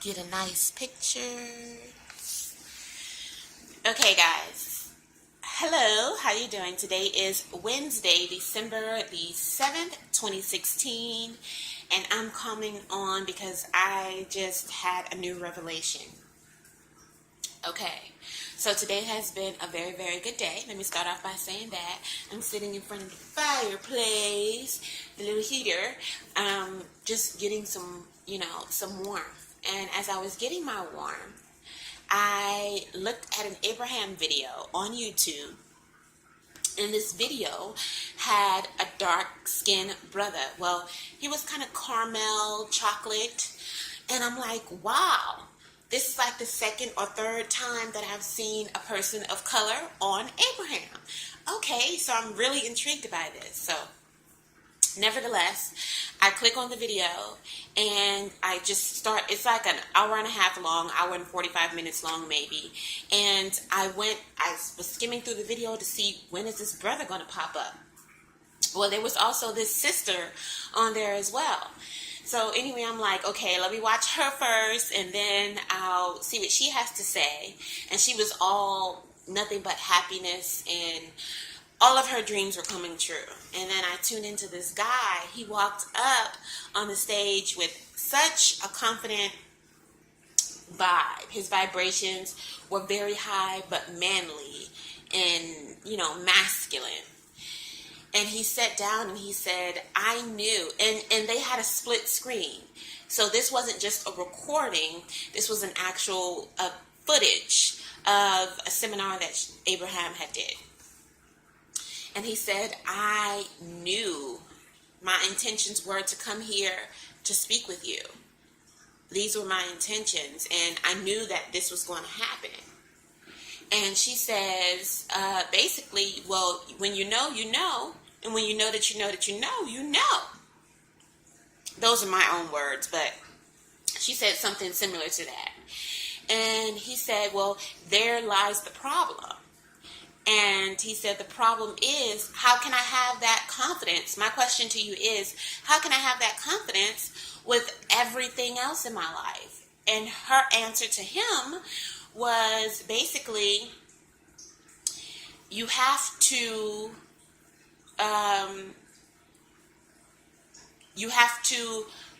Get a nice picture. Okay, guys. Hello, how you doing? Today is Wednesday, December the 7th, 2016, and I'm coming on because I just had a new revelation. Okay, so today has been a very, very good day. Let me start off by saying that I'm sitting in front of the fireplace, the little heater, just getting some, some warmth. And as I was getting my warmth, I looked at an Abraham video on YouTube, and this video had a dark-skinned brother. Well, he was kind of caramel chocolate, and I'm like, wow, this is like the second or third time that I've seen a person of color on Abraham. Okay, so I'm really intrigued by this. So nevertheless, I click on the video and I just start. It's like an hour and a half long, hour and 45 minutes long maybe. And I was skimming through the video to see, when is this brother going to pop up? Well, there was also this sister on there as well. So anyway, I'm like, okay, let me watch her first, and then I'll see what she has to say. And she was all nothing but happiness, and all of her dreams were coming true. And then I tuned into this guy. He walked up on the stage with such a confident vibe. His vibrations were very high but manly and, masculine. And he sat down and he said, I knew, and they had a split screen. So this wasn't just a recording, this was an actual footage of a seminar that Abraham had did. And he said, I knew my intentions were to come here to speak with you. These were my intentions, and I knew that this was going to happen. And she says, basically, well, when you know, you know. And when you know that you know that you know, you know. Those are my own words, but she said something similar to that. And he said, well, there lies the problem. And he said, the problem is, how can I have that confidence? My question to you is, how can I have that confidence with everything else in my life? And her answer to him was basically, you have to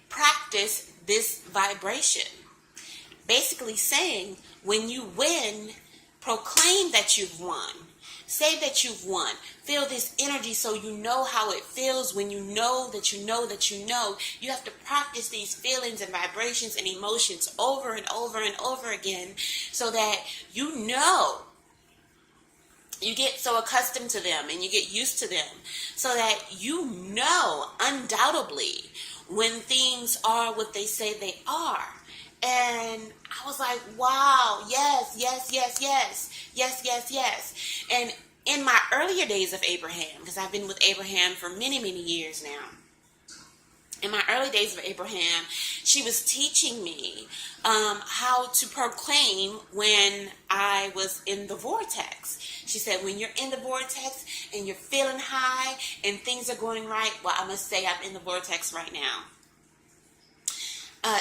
practice this vibration. Basically saying, when you win, proclaim that you've won. Say that you've won. Feel this energy so you know how it feels when you know that you know that you know. You have to practice these feelings and vibrations and emotions over and over and over again so that you know. You get so accustomed to them and you get used to them so that you know undoubtedly when things are what they say they are. And I was like, wow, yes, yes, yes, yes, yes, yes, yes. And in my earlier days of Abraham, because I've been with Abraham for many, many years now, in my early days of Abraham, she was teaching me how to proclaim when I was in the vortex. She said, when you're in the vortex and you're feeling high and things are going right, well, I must say I'm in the vortex right now.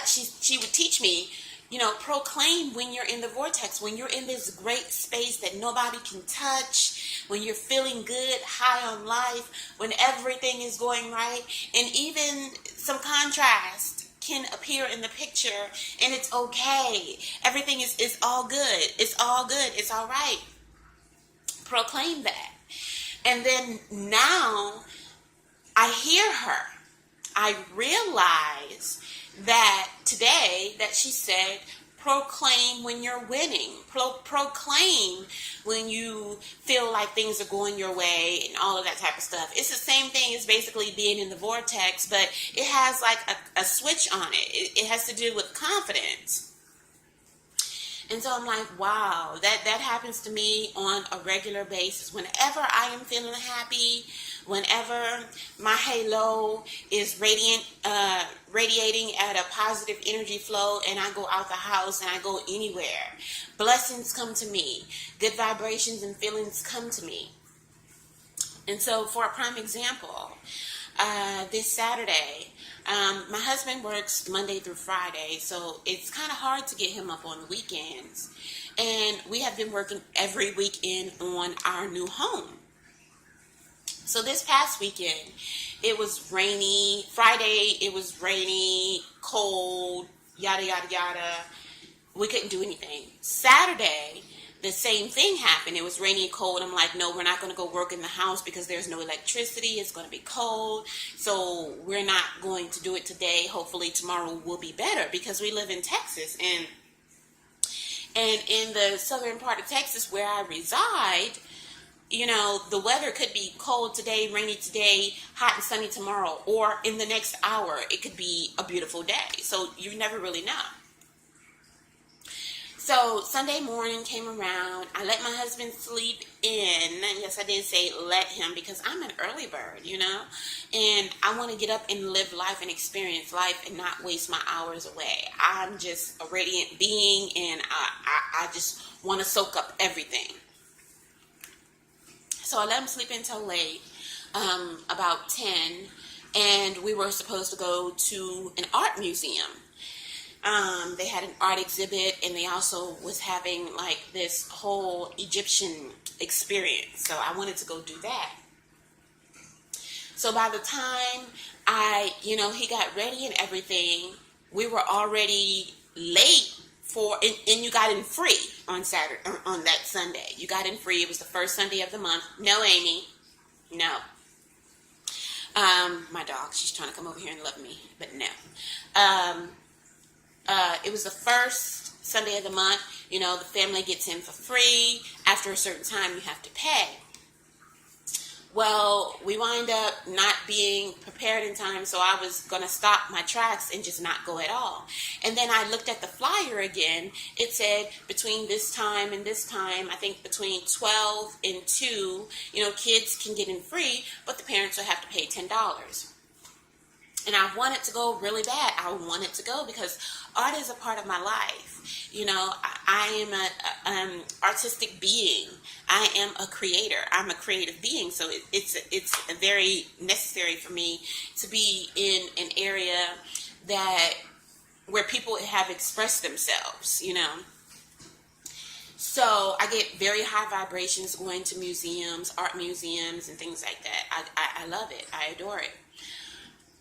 She would teach me, proclaim when you're in the vortex, when you're in this great space that nobody can touch, when you're feeling good, high on life, when everything is going right, and even some contrast can appear in the picture, and it's okay. Everything is all good. It's all good. It's all right. Proclaim that. And then now I hear her. I realize that today that she said, proclaim when you're winning. Proclaim when you feel like things are going your way and all of that type of stuff. It's the same thing as basically being in the vortex, but it has like a switch on it. It has to do with confidence. And so I'm like, wow, that happens to me on a regular basis. Whenever I am feeling happy, whenever my halo is radiating at a positive energy flow, and I go out the house and I go anywhere, blessings come to me. Good vibrations and feelings come to me. And so for a prime example, this Saturday. My husband works Monday through Friday, so it's kind of hard to get him up on the weekends. And we have been working every weekend on our new home. So this past weekend, it was rainy. Friday, it was rainy, cold, yada, yada, yada. We couldn't do anything. Saturday, the same thing happened. It was rainy and cold. I'm like, no, we're not going to go work in the house because there's no electricity. It's going to be cold. So we're not going to do it today. Hopefully tomorrow will be better because we live in Texas. And in the southern part of Texas where I reside, you know, the weather could be cold today, rainy today, hot and sunny tomorrow, or in the next hour, it could be a beautiful day. So you never really know. So Sunday morning came around. I let my husband sleep in. Yes, I did say let him because I'm an early bird, you know, and I want to get up and live life and experience life and not waste my hours away. I'm just a radiant being, and I just want to soak up everything. So I let him sleep until late, about 10, and we were supposed to go to an art museum. They had an art exhibit, and they also was having like this whole Egyptian experience. So I wanted to go do that. So by the time he got ready and everything, we were already late and you got in free on Saturday, on that Sunday. You got in free. It was the first Sunday of the month. No, Amy. No. My dog, she's trying to come over here and love me, but no. It was the first Sunday of the month. You know, the family gets in for free. After a certain time, you have to pay. Well, we wind up not being prepared in time, so I was going to stop my tracks and just not go at all. And then I looked at the flyer again. It said between this time and this time, I think between 12 and 2, you know, kids can get in free, but the parents will have to pay $10. And I wanted to go really bad. I wanted to go because art is a part of my life. You know, I am an artistic being. I am a creator. I'm a creative being. So it's very necessary for me to be in an area where people have expressed themselves, you know. So I get very high vibrations going to museums, art museums, and things like that. I love it. I adore it.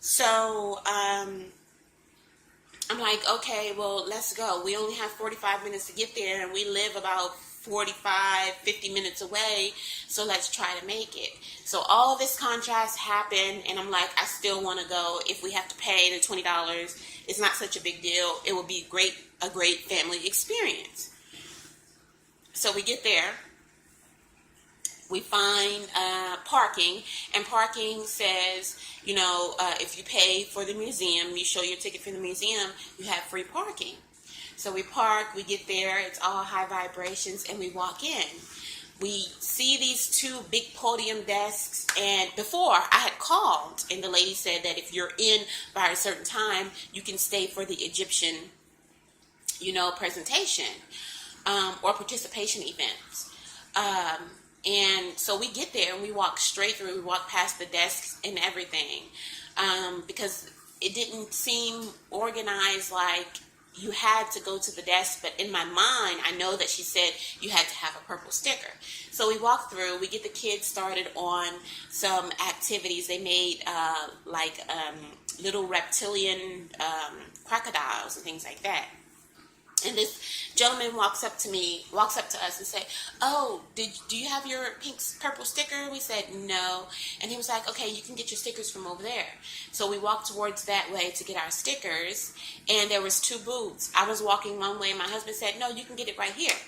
So I'm like, okay, well, let's go. We only have 45 minutes to get there, and we live about 45, 50 minutes away, so let's try to make it. So all this contrast happened, and I'm like, I still want to go. If we have to pay the $20, it's not such a big deal. It will be a great family experience. So we get there. We find parking, and parking says, you know, if you pay for the museum, you show your ticket for the museum, you have free parking. So we park, we get there, it's all high vibrations, and we walk in. We see these two big podium desks, and before I had called, and the lady said that if you're in by a certain time, you can stay for the Egyptian, you know, presentation or participation events. And so we get there and we walk straight through. We walk past the desks and everything because it didn't seem organized like you had to go to the desk. But in my mind, I know that she said you had to have a purple sticker. So we walk through. We get the kids started on some activities. They made little reptilian crocodiles and things like that. And this gentleman walks up to us and say, "Oh, do you have your purple sticker?" We said, "No." And he was like, "Okay, you can get your stickers from over there." So we walked towards that way to get our stickers, and there was two booths. I was walking one way, and my husband said, "No, you can get it right here."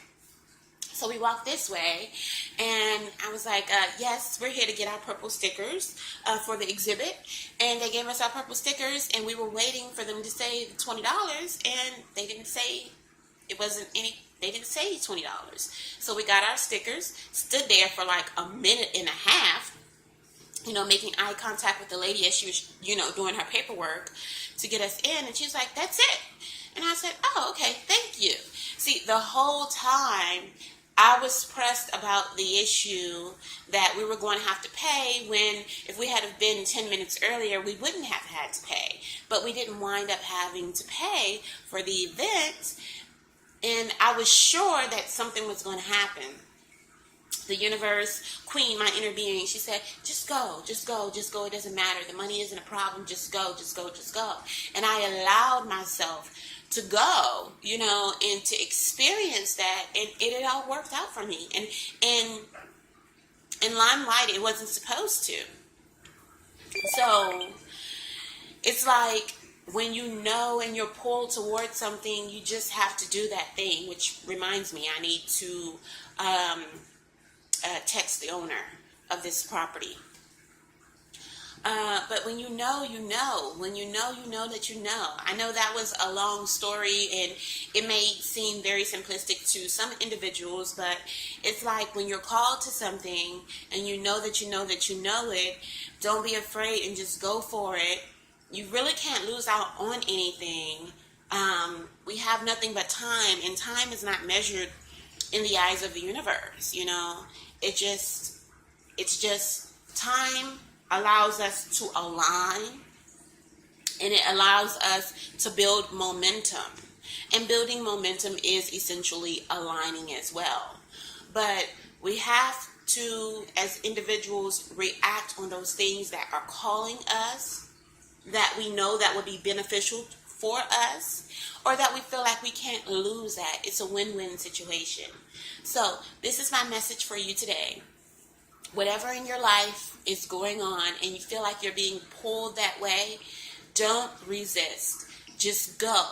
So we walked this way, and I was like, yes, we're here to get our purple stickers for the exhibit. And they gave us our purple stickers, and we were waiting for them to say $20, and they didn't say they didn't say $20. So we got our stickers, stood there for like a minute and a half, you know, making eye contact with the lady as she was, you know, doing her paperwork to get us in. And she was like, "That's it." And I said, "Oh, okay, thank you." See, the whole time I was pressed about the issue that we were going to have to pay when, if we had have been 10 minutes earlier, we wouldn't have had to pay. But we didn't wind up having to pay for the event, and I was sure that something was going to happen. The universe, Queen, my inner being, she said, just go, just go, just go. It doesn't matter. The money isn't a problem. Just go, just go, just go. And I allowed myself to go, and to experience that. And it all worked out for me. And in Limelight, it wasn't supposed to. So it's like, when you know and you're pulled towards something, you just have to do that thing, which reminds me, I need to text the owner of this property. But when you know, you know. When you know that you know. I know that was a long story, and it may seem very simplistic to some individuals, but it's like when you're called to something and you know that you know that you know it, don't be afraid and just go for it. You really can't lose out on anything. We have nothing but time, and time is not measured in the eyes of the universe, It's just time allows us to align, and it allows us to build momentum. And building momentum is essentially aligning as well. But we have to, as individuals, react on those things that are calling us, that we know that would be beneficial for us, or that we feel like we can't lose that. It's a win-win situation. So this is my message for you today. Whatever in your life is going on and you feel like you're being pulled that way, don't resist. Just go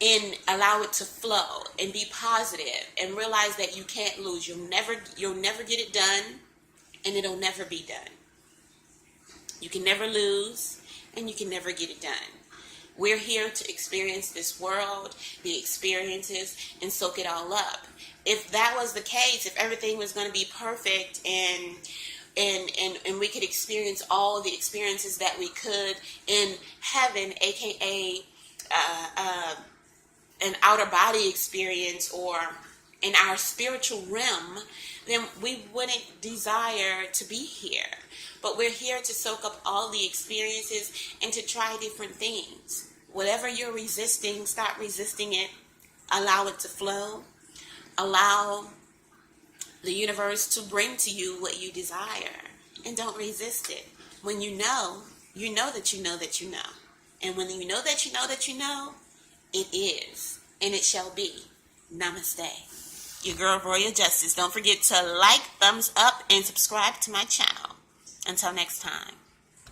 and allow it to flow and be positive and realize that you can't lose. You'll never get it done, and it'll never be done. You can never lose, and you can never get it done. We're here to experience this world, the experiences, and soak it all up. If that was the case, if everything was going to be perfect and we could experience all the experiences that we could in heaven, aka an outer body experience, or in our spiritual realm, then we wouldn't desire to be here. But we're here to soak up all the experiences and to try different things. Whatever you're resisting, stop resisting it. Allow it to flow. Allow the universe to bring to you what you desire. And don't resist it. When you know that you know that you know. And when you know that you know that you know, it is. And it shall be. Namaste. Your girl, Royal Justice. Don't forget to like, thumbs up, and subscribe to my channel. Until next time.